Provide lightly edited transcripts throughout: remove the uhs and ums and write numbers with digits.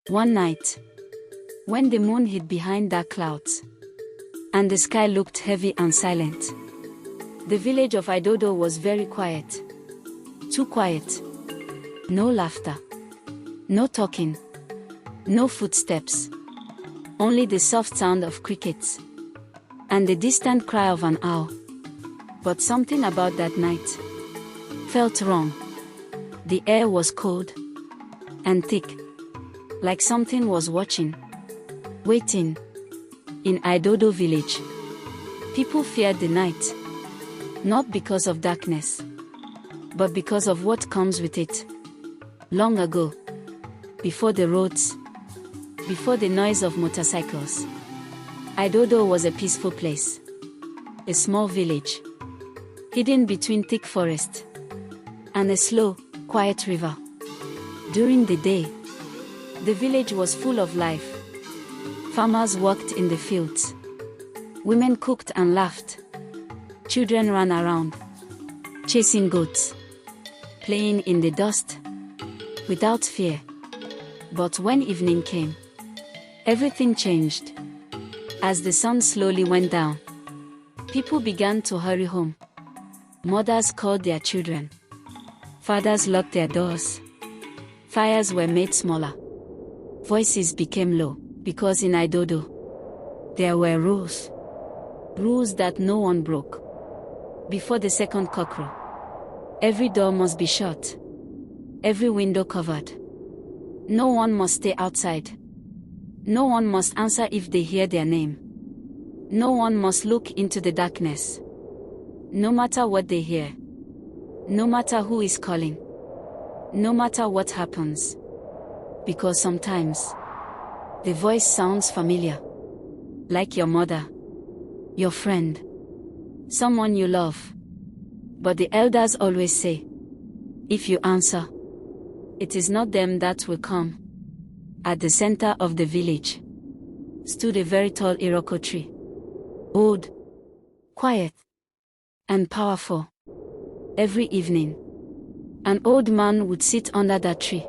One night, when the moon hid behind dark clouds, and the sky looked heavy and silent, the village of IDODO was very quiet. Too quiet. No laughter. No talking. No footsteps. Only the soft sound of crickets, and the distant cry of an owl. But something about that night felt wrong. The air was cold and thick, like something was watching, waiting. In IDODO Village, people feared the night, not because of darkness, but because of what comes with it. Long ago, before the roads, before the noise of motorcycles, IDODO was a peaceful place. A small village, hidden between thick forest, and a slow, quiet river. During the day, the village was full of life. Farmers worked in the fields. Women cooked and laughed. Children ran around, chasing goats, playing in the dust, without fear. But when evening came, everything changed. As the sun slowly went down, people began to hurry home. Mothers called their children. Fathers locked their doors. Fires were made smaller. Voices became low, because in IDODO, there were rules. Rules that no one broke. Before the second cockcrow, every door must be shut. Every window covered. No one must stay outside. No one must answer if they hear their name. No one must look into the darkness. No matter what they hear. No matter who is calling. No matter what happens. Because sometimes, the voice sounds familiar. Like your mother. Your friend. Someone you love. But the elders always say, if you answer, it is not them that will come. At the center of the village stood a very tall Iroko tree. Old, quiet, and powerful. Every evening, an old man would sit under that tree.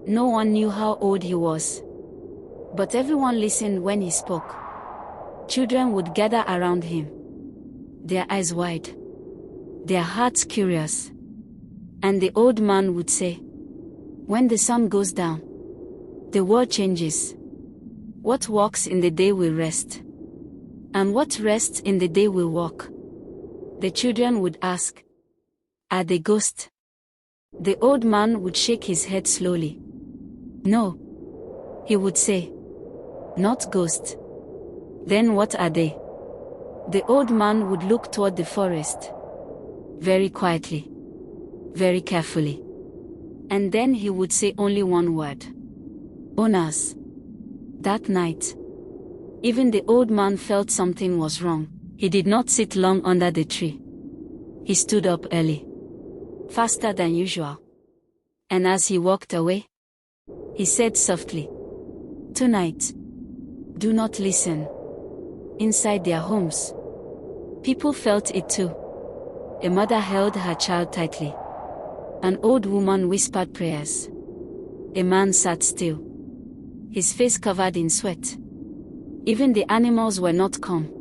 No one knew how old he was, but everyone listened when he spoke. Children would gather around him, their eyes wide, their hearts curious. And the old man would say, when the sun goes down, the world changes. What walks in the day will rest, and what rests in the day will walk. The children would ask, are they ghosts? The old man would shake his head slowly. No. He would say, not ghosts. Then what are they? The old man would look toward the forest. Very quietly. Very carefully. And then he would say only one word. Owners. That night, even the old man felt something was wrong. He did not sit long under the tree. He stood up early. Faster than usual. And as he walked away, he said softly, tonight, do not listen. Inside their homes, people felt it too. A mother held her child tightly. An old woman whispered prayers. A man sat still, his face covered in sweat. Even the animals were not calm.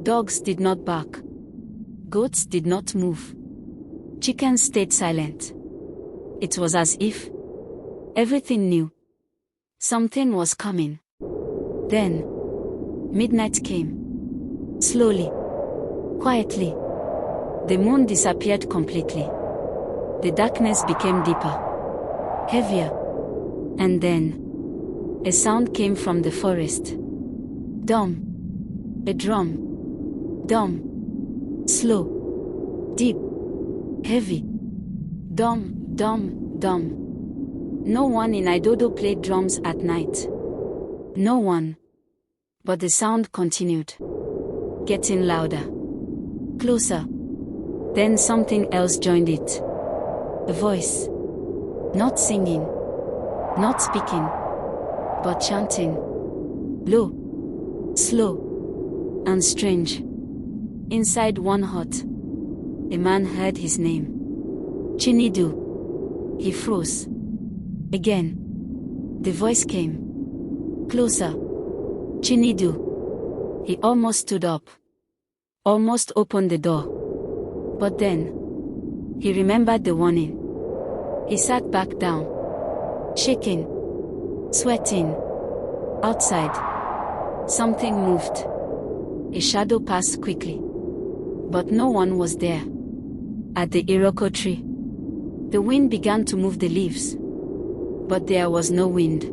Dogs did not bark. Goats did not move. Chickens stayed silent. It was as if everything knew something was coming. Then, midnight came. Slowly, quietly. The moon disappeared completely. The darkness became deeper, heavier. And then, a sound came from the forest. Dum. A drum. Dum. Slow. Deep. Heavy. Dum, dum, dum. No one in IDODO played drums at night. No one. But the sound continued. Getting louder. Closer. Then something else joined it. A voice. Not singing. Not speaking. But chanting. Low. Slow. And strange. Inside one hut, a man heard his name. Chinidu. He froze. Again. The voice came. Closer. Chinidu. He almost stood up. Almost opened the door. But then, he remembered the warning. He sat back down. Shaking. Sweating. Outside. Something moved. A shadow passed quickly. But no one was there. At the Iroko tree. The wind began to move the leaves. But there was no wind.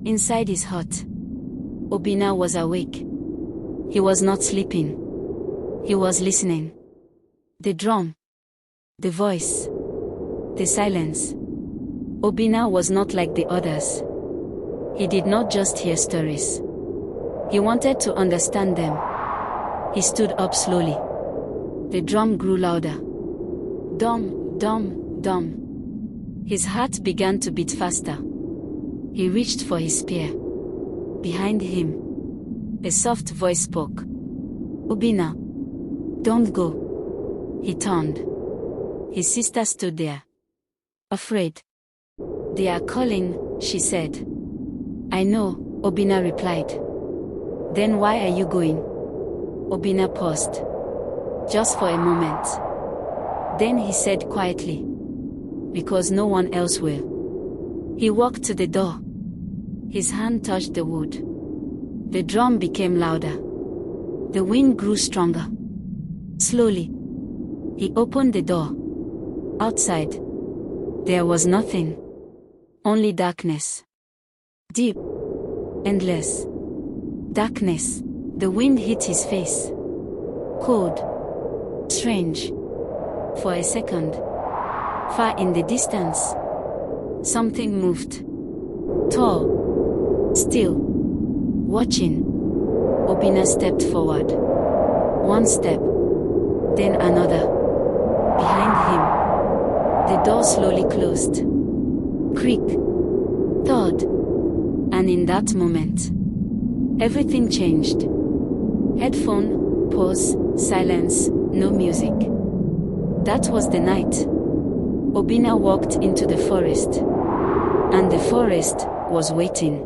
Inside his hut, Obinna was awake. He was not sleeping. He was listening. The drum. The voice. The silence. Obinna was not like the others. He did not just hear stories. He wanted to understand them. He stood up slowly. The drum grew louder. Dum, dum, dum. His heart began to beat faster. He reached for his spear. Behind him, a soft voice spoke. Obinna, don't go. He turned. His sister stood there. Afraid. They are calling, she said. I know, Obinna replied. Then why are you going? Obinna paused. Just for a moment. Then he said quietly. Because no one else will. He walked to the door. His hand touched the wood. The drum became louder. The wind grew stronger. Slowly, he opened the door. Outside, there was nothing. Only darkness. Deep. Endless. Darkness. The wind hit his face. Cold. Strange. For a second. Far in the distance. Something moved. Tall. Still. Watching. Obinna stepped forward. One step. Then another. Behind him. The door slowly closed. Creak. Thud. And in that moment, everything changed. Headphone, pause, silence, no music. That was the night. Obinna walked into the forest. And the forest was waiting.